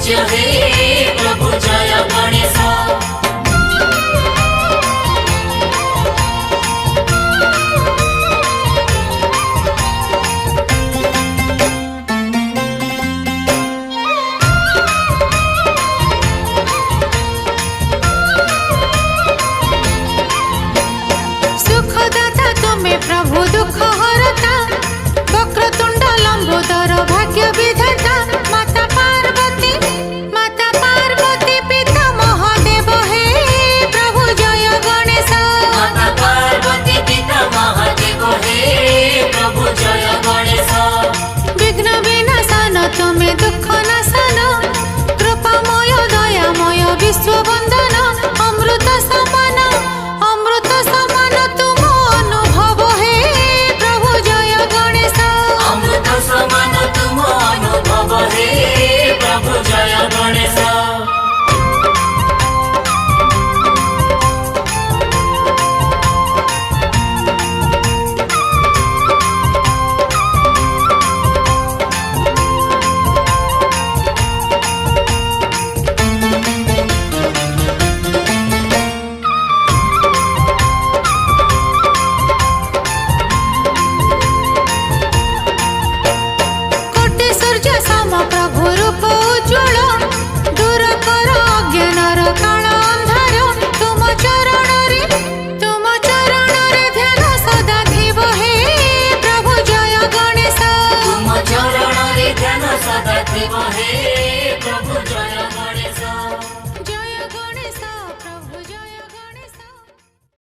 पूज्य हे प्रभु जय गणेश। सुखदाता तुम्हें प्रभु दुख हरता, वक्रतुंड लंबोदर भाग्य विधाता। माता पार्वती पिता महादेव हे प्रभु जय गणेश। माता पार्वती पिता महादेव हे प्रभु जय गणेश। विघ्न विनाशन तुम्हें दुख नाशन, कृपामय दयामय विश्व बंधु।